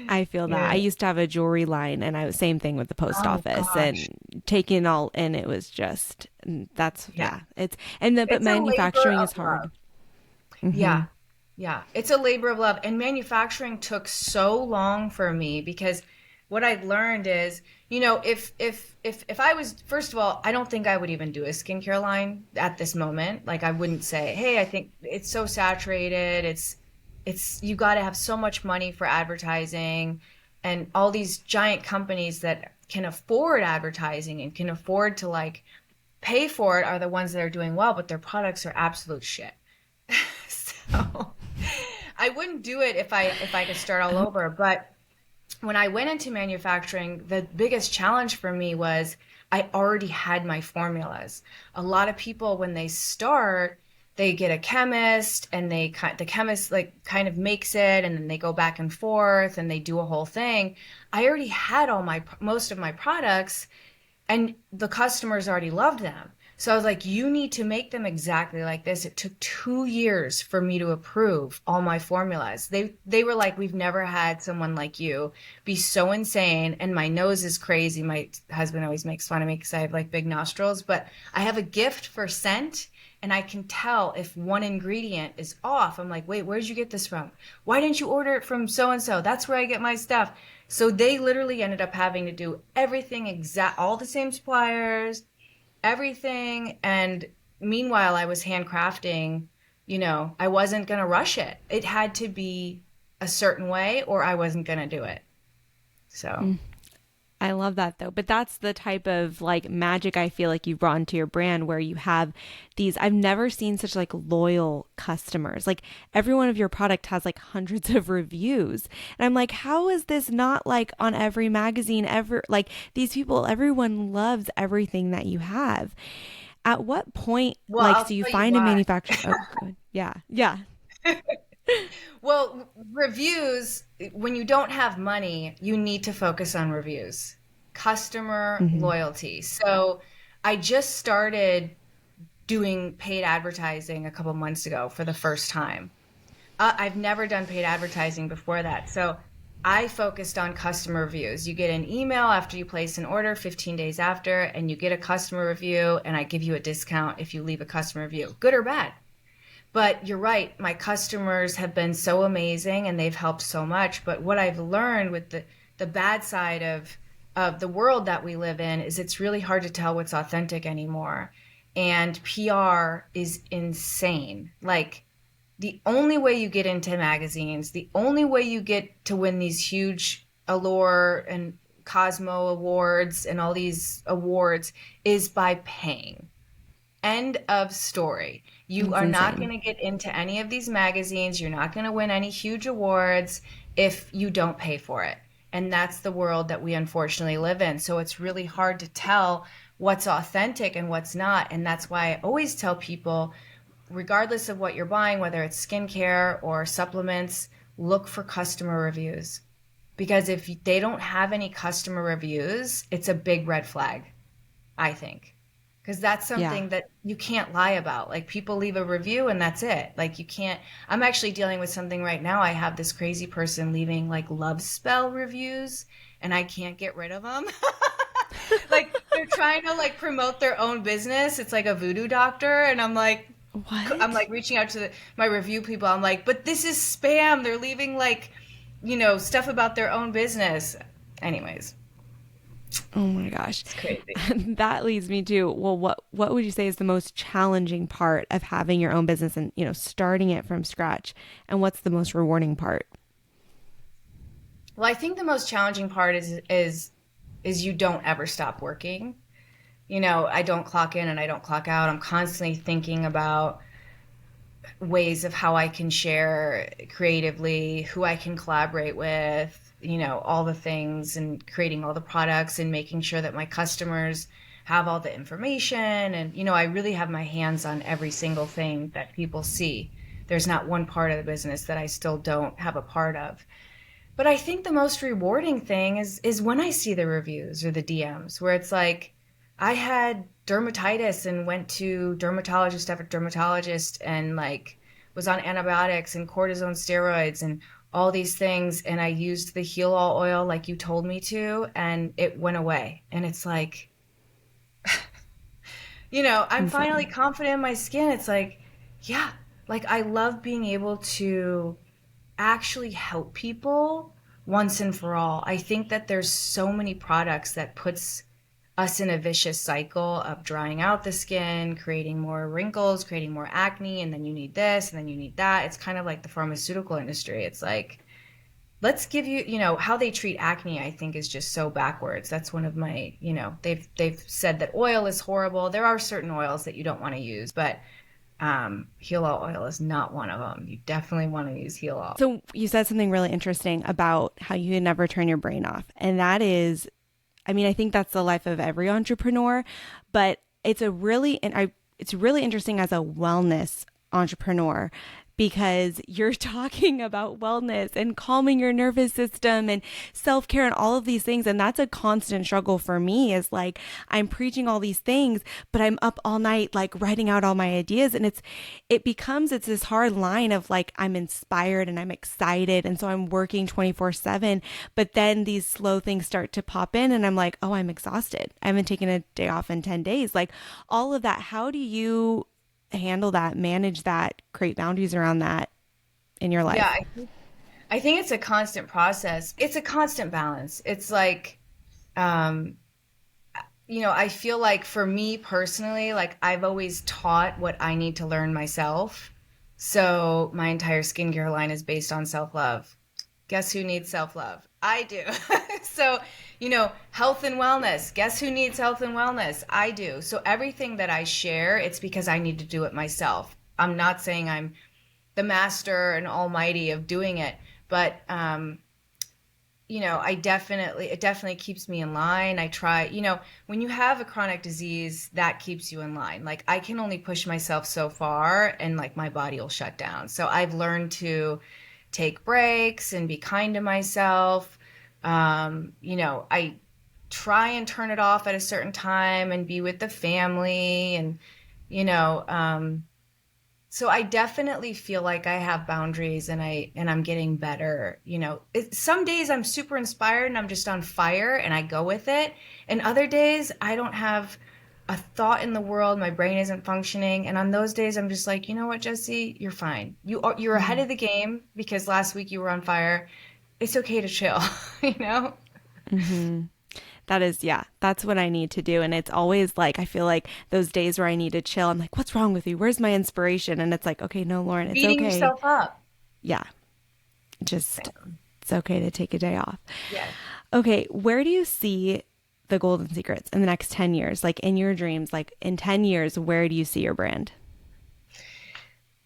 I feel that. I used to have a jewelry line, and I was same thing with the post office, and taking all in. It was just but manufacturing is hard. Yeah. Yeah. It's a labor of love. And manufacturing took so long for me because what I learned is, if I was, first of all, I don't think I would even do a skincare line at this moment. Like, I wouldn't say, hey, I think it's so saturated. You got to have so much money for advertising, and all these giant companies that can afford advertising and can afford to like pay for it are the ones that are doing well, but their products are absolute shit. So I wouldn't do it if I could start all over. But when I went into manufacturing, the biggest challenge for me was I already had my formulas. A lot of people, when they start, they get a chemist, and the chemist like kind of makes it, and then they go back and forth and they do a whole thing. I already had most of my products, and the customers already loved them. So I was like, you need to make them exactly like this. It took 2 years for me to approve all my formulas. They were like, we've never had someone like you be so insane. And my nose is crazy. My husband always makes fun of me because I have like big nostrils, but I have a gift for scent, and I can tell if one ingredient is off. I'm like, wait, where did you get this from? Why didn't you order it from so-and-so? That's where I get my stuff. So they literally ended up having to do everything all the same suppliers, everything. And meanwhile, I was handcrafting, I wasn't going to rush it. It had to be a certain way or I wasn't going to do it. So, I love that though. But that's the type of like magic I feel like you've brought into your brand where you have these, I've never seen such like loyal customers. Like every one of your product has like hundreds of reviews. And I'm like, how is this not like on every magazine ever? Like these people, everyone loves everything that you have. At what point, well, like, I'll so you tell you find a why. manufacturer? Oh, good. Yeah. Yeah. Well, reviews, when you don't have money, you need to focus on reviews, customer Hmm. loyalty. So I just started doing paid advertising a couple months ago for the first time. I've never done paid advertising before that. So I focused on customer reviews. You get an email after you place an order 15 days after, and you get a customer review, and I give you a discount if you leave a customer review, good or bad. But you're right, my customers have been so amazing and they've helped so much. But what I've learned with the bad side of the world that we live in is it's really hard to tell what's authentic anymore. And PR is insane. Like the only way you get into magazines, the only way you get to win these huge Allure and Cosmo awards and all these awards is by paying. End of story. You It's are not insane. going to get into any of these magazines. You're not going to win any huge awards if you don't pay for it. And that's the world that we unfortunately live in. So it's really hard to tell what's authentic and what's not. And that's why I always tell people, regardless of what you're buying, whether it's skincare or supplements, look for customer reviews. Because if they don't have any customer reviews, it's a big red flag, I think, because that's Yeah. something that you can't lie about. Like people leave a review and that's it. Like you can't. I'm actually dealing with something right now. I have this crazy person leaving like love spell reviews and I can't get rid of them. Like they're trying to like promote their own business. It's like a voodoo doctor and I'm What? like reaching out to my review people. I'm like, "But this is spam. They're leaving like, stuff about their own business." Anyways, Oh my gosh. it's crazy. That leads me to, well, what would you say is the most challenging part of having your own business and, starting it from scratch? And what's the most rewarding part? Well, I think the most challenging part is you don't ever stop working. I don't clock in and I don't clock out. I'm constantly thinking about ways of how I can share creatively, who I can collaborate with, all the things and creating all the products and making sure that my customers have all the information. And, I really have my hands on every single thing that people see. There's not one part of the business that I still don't have a part of. But I think the most rewarding thing is when I see the reviews or the DMs where it's like I had dermatitis and went to dermatologist after dermatologist and like was on antibiotics and cortisone steroids and all these things and I used the heal all oil like you told me to and it went away. And it's like, I'm finally Insane. confident in my skin. It's like, yeah, like I love being able to actually help people once and for all. I think that there's so many products that puts us in a vicious cycle of drying out the skin, creating more wrinkles, creating more acne, and then you need this and then you need that. It's kind of like the pharmaceutical industry. It's like let's give you, how they treat acne I think is just so backwards. That's one of my, they've said that oil is horrible. There are certain oils that you don't want to use, but Heal All Oil is not one of them. You definitely want to use Heal All. So you said something really interesting about how you can never turn your brain off. And that is, I mean, I think that's the life of every entrepreneur, but it's really interesting as a wellness entrepreneur because you're talking about wellness and calming your nervous system and self-care and all of these things, and that's a constant struggle for me. Is like I'm preaching all these things but I'm up all night like writing out all my ideas, and it's this hard line of like I'm inspired and I'm excited and so I'm working 24/7, but then these slow things start to pop in and I'm like, oh, I'm exhausted, I haven't taken a day off in 10 days, like all of that. How do you handle that, manage that, create boundaries around that in your Yeah, life? I think it's a constant process. It's a constant balance. It's like, um, I feel like for me personally, like I've always taught what I need to learn myself. So my entire skincare line is based on self-love. Guess who needs self-love? I do. So, health and wellness. Guess who needs health and wellness? I do. So everything that I share, it's because I need to do it myself. I'm not saying I'm the master and almighty of doing it, but it definitely keeps me in line. I try, when you have a chronic disease, that keeps you in line. Like I can only push myself so far and like my body will shut down. So I've learned to take breaks and be kind to myself. I try and turn it off at a certain time and be with the family and, you know, so I definitely feel like I have boundaries and I'm getting better. Some days I'm super inspired and I'm just on fire and I go with it. And other days I don't have a thought in the world. My brain isn't functioning. And on those days I'm just like, you know what, Jesse, you're fine. You're ahead of the game because last week you were on fire. It's okay to chill, you know? Mm-hmm. That is, yeah, that's what I need to do. And it's always like, I feel like those days where I need to chill, I'm like, what's wrong with you? Where's my inspiration? And it's like, okay, no, Lauren, it's Beating okay. yourself up. Yeah, just, it's okay to take a day off. Yeah. Okay, where do you see the golden secrets in the next 10 years? Like in your dreams, like in 10 years, where do you see your brand?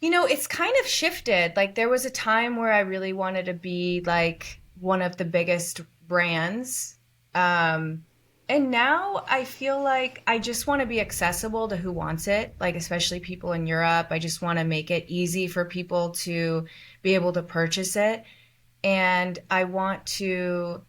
It's kind of shifted. Like there was a time where I really wanted to be like one of the biggest brands. And now I feel like I just want to be accessible to who wants it, like especially people in Europe. I just want to make it easy for people to be able to purchase it. And I want to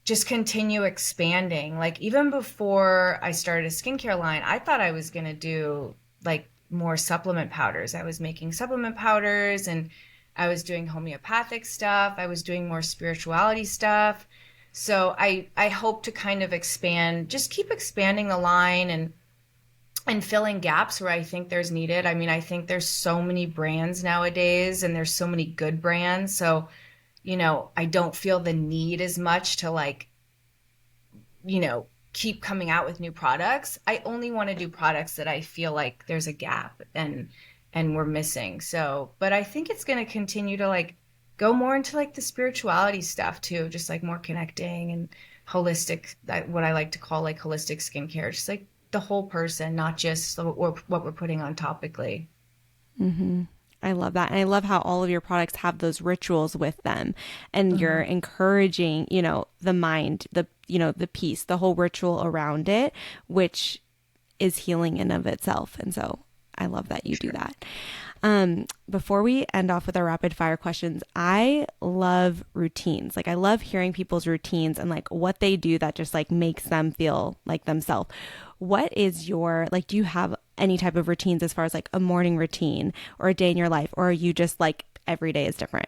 just continue expanding. Like even before I started a skincare line, I thought I was going to do like more supplement powders. I was making supplement powders and I was doing homeopathic stuff. I was doing more spirituality stuff. So I hope to kind of expand, just keep expanding the line and filling gaps where I think there's needed. I mean, I think there's so many brands nowadays and there's so many good brands. So, I don't feel the need as much to like, keep coming out with new products. I only want to do products that I feel like there's a gap and we're missing. So, but I think it's going to continue to like go more into like the spirituality stuff too, just like more connecting and holistic, that what I like to call like holistic skincare, just like the whole person, not just what we're putting on topically. Mm-hmm. I love that. And I love how all of your products have those rituals with them and you're encouraging, the mind, the peace, the whole ritual around it, which is healing in of itself. And so I love that you do that. Before we end off with our rapid fire questions, I love routines. Like I love hearing people's routines and like what they do that just like makes them feel like themselves. What is do you have any type of routines as far as like a morning routine or a day in your life, or are you just like every day is different?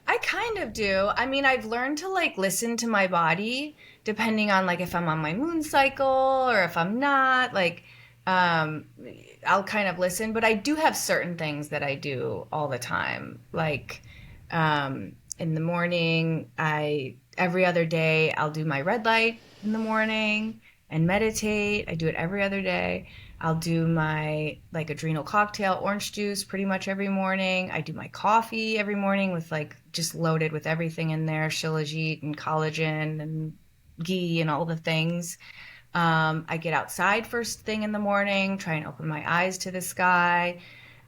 I kind of do. I mean, I've learned to like listen to my body depending on like if I'm on my moon cycle or if I'm not, like um I'll kind of listen, but I do have certain things that I do all the time. Like in the morning, I every other day I'll do my red light in the morning and meditate. I do it every other day. I'll do my like adrenal cocktail, orange juice pretty much every morning. I do my coffee every morning with like just loaded with everything in there, shilajit and collagen and ghee and all the things. I get outside first thing in the morning, try and open my eyes to the sky.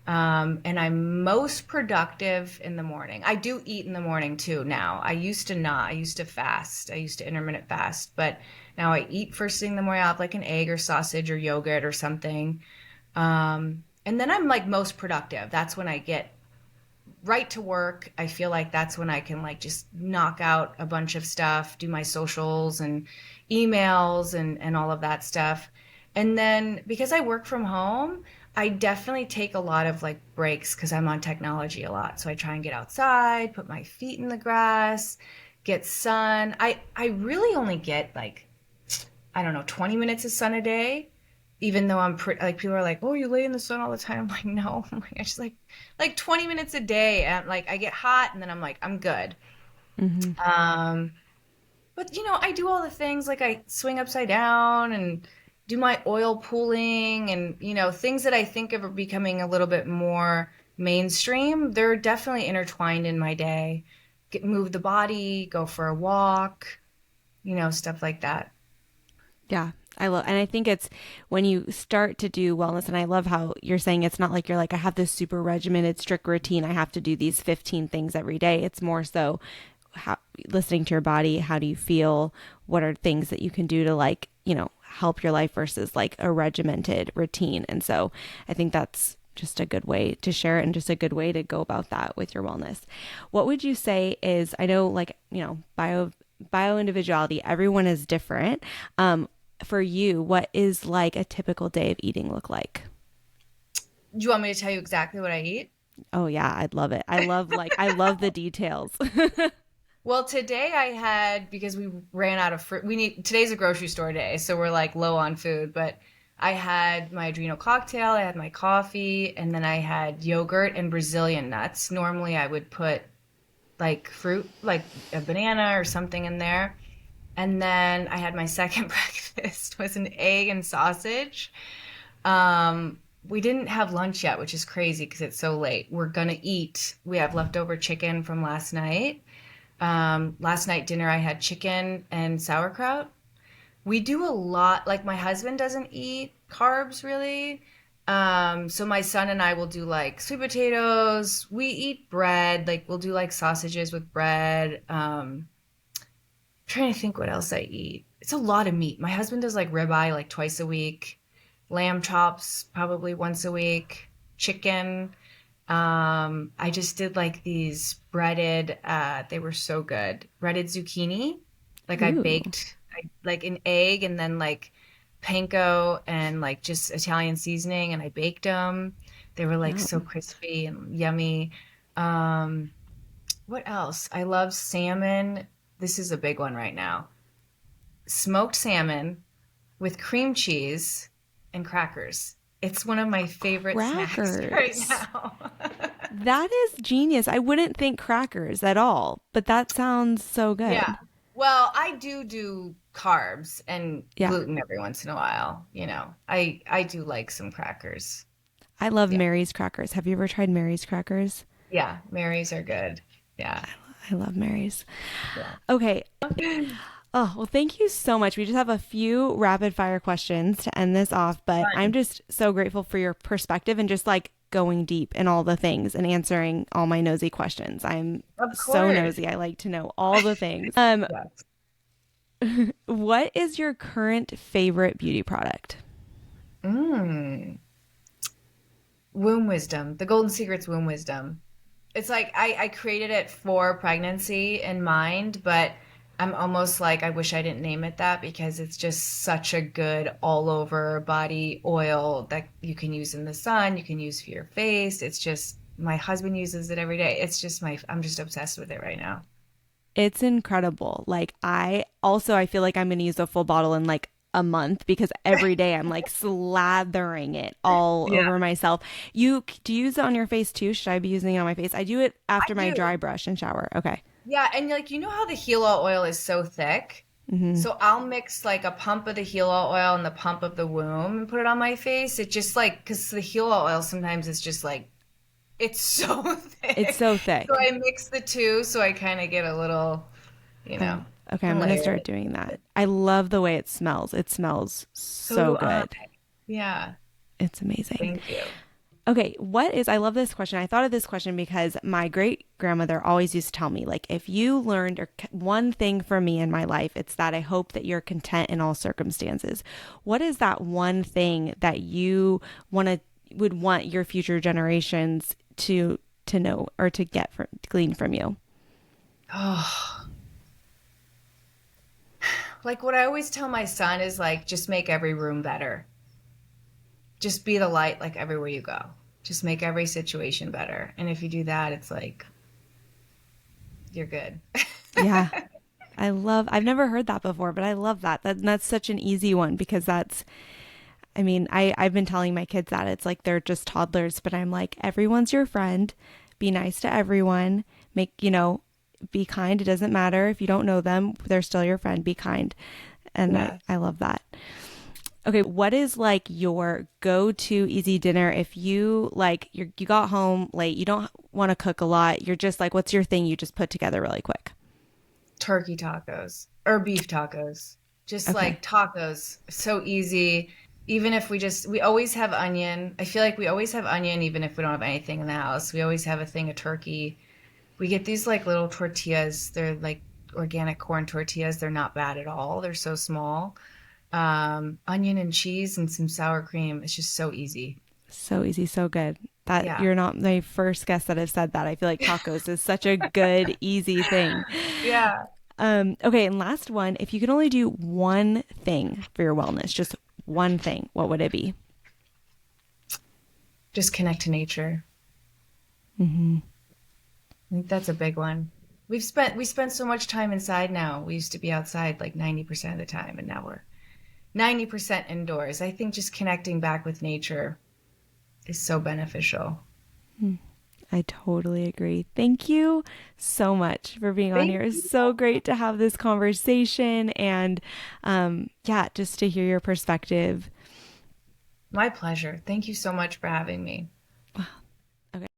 And I'm most productive in the morning. I do eat in the morning too now. I used to not. I used to fast. I used to intermittent fast. But now I eat first thing in the morning. I'll have like an egg or sausage or yogurt or something. And then I'm like most productive. That's when I get right to work. I feel like that's when I can like just knock out a bunch of stuff, do my socials and emails and all of that stuff. And then because I work from home, I definitely take a lot of like breaks because I'm on technology a lot. So I try and get outside, put my feet in the grass, get sun. I really only get like, I don't know, 20 minutes of sun a day, even though I'm pretty, like people are like, oh, you lay in the sun all the time. I'm like, no, I'm like, I just like 20 minutes a day. And like I get hot and then I'm like, I'm good. Mm-hmm. But I do all the things like I swing upside down and do my oil pulling and things that I think of are becoming a little bit more mainstream. They're definitely intertwined in my day. move the body, go for a walk, stuff like that. Yeah. And I think it's when you start to do wellness, and I love how you're saying it's not like you're like, I have this super regimented, strict routine. I have to do these 15 things every day. It's more so how, listening to your body. How do you feel? What are things that you can do to like, help your life versus like a regimented routine? And so I think that's just a good way to share it and just a good way to go about that with your wellness. What would you say is, I know like, bio individuality, everyone is different. For you, what is like a typical day of eating look like? Do you want me to tell you exactly what I eat? Oh yeah, I'd love it. I love the details. Well, today I had, because we ran out of fruit. Today's a grocery store day, so we're like low on food, but I had my adrenal cocktail, I had my coffee, and then I had yogurt and Brazilian nuts. Normally I would put like fruit, like a banana or something in there. And then I had my second breakfast was an egg and sausage. We didn't have lunch yet, which is crazy because it's so late. We're gonna eat. We have leftover chicken from last night. Last night dinner I had chicken and sauerkraut. We do a lot, like my husband doesn't eat carbs really. So my son and I will do like sweet potatoes. We eat bread, like we'll do like sausages with bread. Trying to think what else I eat. It's a lot of meat. My husband does like ribeye like twice a week, lamb chops probably once a week, chicken. I just did like these breaded, they were so good. Breaded zucchini. Like I Ooh, baked like an egg and then like panko and like just Italian seasoning and I baked them. They were like so yum. crispy and yummy. Um, what else? I love salmon. This is a big one right now. Smoked salmon with cream cheese and crackers. It's one of my favorite snacks right Crackers. now. That is genius. I wouldn't think crackers at all, but that sounds so Yeah. good. Well, I do carbs and Yeah. gluten every once in a while, I do like some crackers. I love Yeah. Mary's crackers. Have you ever tried Mary's crackers? Yeah, Marys are good. Yeah. I love Mary's. Yeah. Okay. Oh, well, thank you so much. We just have a few rapid fire questions to end this off, but I'm Fun. just so grateful for your perspective and just like going deep in all the things and answering all my nosy questions. I'm Of so course. nosy. I like to know all the things. Yes. What is your current favorite beauty product? Mm. Womb wisdom. The Golden Secret's womb wisdom. It's like I created it for pregnancy in mind, but I'm almost like I wish I didn't name it that because it's just such a good all over body oil that you can use in the sun, you can use for your face. It's just my husband uses it every day. I'm just obsessed with it right now. It's incredible. Like I feel like I'm going to use a full bottle in like a month because every day I'm like slathering it all Yeah, over myself. Do you use it on your face too? Should I be using it on my face? I do it I after my do. dry brush and shower. Okay. Yeah, and like how the Gila oil is so thick? Hmm. So I'll mix like a pump of the Gila oil and the pump of the womb and put it on my face. It just like because the Gila oil sometimes it's just like it's so It's thick. so So thick. I mix the two so I kind of get a little, you Oh, know, okay. I'm can going to layer start it. doing that. I love the way it smells. It smells So so do I. good. Yeah, It's amazing. thank you. Okay, I love this question. I thought of this question because my great grandmother always used to tell me, like, if you learned one thing from me in my life, it's that I hope that you're content in all circumstances. What is that one thing that you would want your future generations to know or to glean from you? Oh, like what I always tell my son is like just make every room better. Just be the light like everywhere you go. Just make every situation better. And if you do that, it's like you're good. Yeah, I've never heard that before, but I love that. That's such an easy one because I mean, I've been telling my kids that it's like they're just toddlers, but I'm like, everyone's your friend. Be nice to everyone. Be kind. It doesn't matter if you don't know them, they're still your friend. Be kind. And Yeah. I love that. Okay, what is like your go-to easy dinner if you like you got home late, you don't want to cook a lot, you're just like what's your thing you just put together really quick? Turkey tacos or beef tacos. Just Okay. like tacos, so easy. Even if we always have onion. I feel like we always have onion even if we don't have anything in the house. We always have a thing of turkey. We get these like little tortillas. They're like organic corn tortillas. They're not bad at all. They're so small. Onion and cheese and some sour cream. It's just so easy. So easy, so good. That Yeah. you're not my first guest that have said that. I feel like tacos is such a good, easy thing. Yeah. Okay, and last one, if you could only do one thing for your wellness, just one thing, what would it be? Just connect to nature. Hmm. I think that's a big one. We spent so much time inside now. We used to be outside like 90% of the time, and now we're 90% indoors. I think just connecting back with nature is so beneficial. I totally agree. Thank you so much for being on Thank here. It's you. so great to have this conversation and yeah, just to hear your perspective. My pleasure. Thank you so much for having me. Okay.